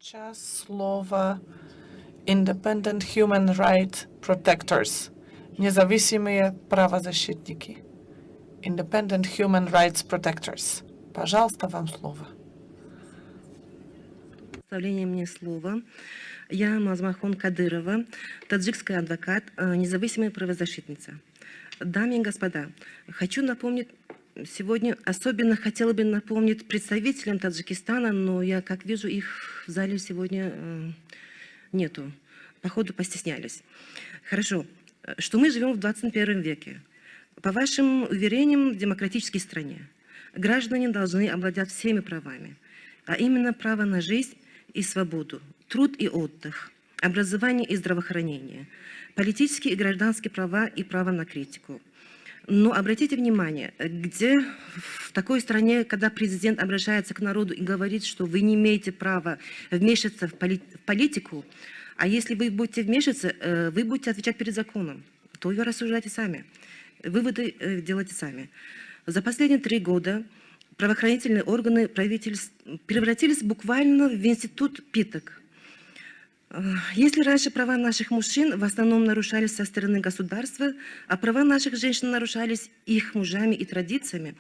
Сейчас слово Independent Human Rights Protectors. Независимые правозащитники. Independent Human Rights Protectors. Пожалуйста, вам слово. Представление мне слова. Я Мазмахон Кадырова, таджикская адвокат, независимая правозащитница. Дамы и господа, хочу напомнить, сегодня особенно хотела бы напомнить представителям Таджикистана, но я, как вижу, их в зале сегодня нету. Походу, постеснялись. Хорошо, что мы живем в 21 веке. По вашим уверениям, в демократической стране граждане должны обладать всеми правами, а именно право на жизнь и свободу, труд и отдых, образование и здравоохранение, политические и гражданские права и право на критику. Но обратите внимание, где в такой стране, когда президент обращается к народу и говорит, что вы не имеете права вмешиваться в политику, а если вы будете вмешиваться, вы будете отвечать перед законом, то вы рассуждайте сами, выводы делайте сами. За последние 3 года правоохранительные органы превратились буквально в институт пыток. Если раньше права наших мужчин в основном нарушались со стороны государства, а права наших женщин нарушались их мужами и традициями,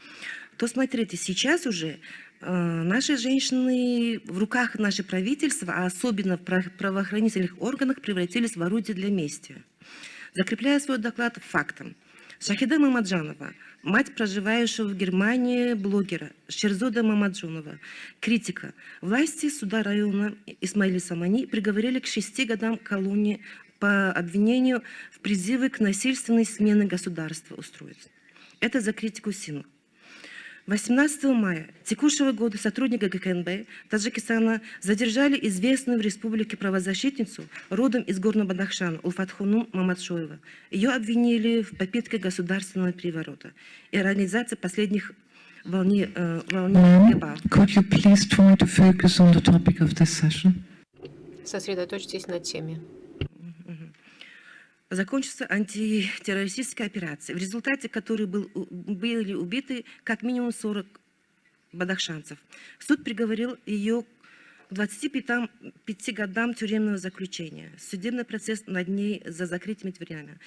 то смотрите, сейчас уже наши женщины в руках нашего правительства, а особенно в правоохранительных органах, превратились в орудие для мести. Закрепляя свой доклад фактом. Шахида Мамаджанова, мать проживающего в Германии блогера Шерзода Мамаджонова, критика. Власти суда района Исмаили Самани приговорили к 6 годам колонии по обвинению в призыве к насильственной смене государства устроить. Это за критику сына. 18 мая текущего года сотрудника ГКНБ Таджикистана задержали известную в республике правозащитницу родом из Горного Бадахшана Улфатхуну Мамадшоева. Ее обвинили в попытке государственного переворота и организации последних волне Геба. Could you please try to focus on the topic of this session? Сосредоточьтесь на теме. Закончится антитеррористическая операция, в результате которой были убиты как минимум 40 бадахшанцев. Суд приговорил ее к 25 годам тюремного заключения. Судебный процесс над ней за закрытыми дверями.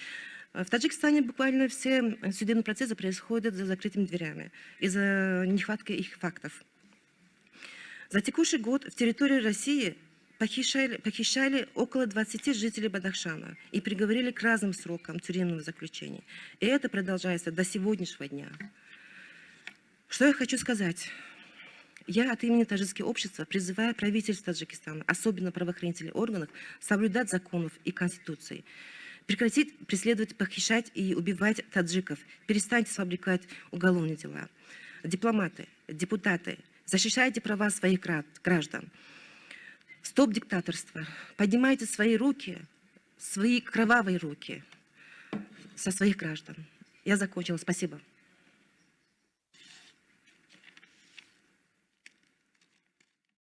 В Таджикистане буквально все судебные процессы происходят за закрытыми дверями из-за нехватки их фактов. За текущий год в территории России похищали около 20 жителей Бадахшана и приговорили к разным срокам тюремного заключения. И это продолжается до сегодняшнего дня. Что я хочу сказать? Я от имени таджикского общества призываю правительство Таджикистана, особенно правоохранительных органов, соблюдать законов и конституции. Прекратить преследовать, похищать и убивать таджиков. Перестаньте фабриковать уголовные дела. Дипломаты, депутаты, защищайте права своих граждан. Стоп диктаторство. Поднимайте свои руки, свои кровавые руки со своих граждан. Я закончила. Спасибо.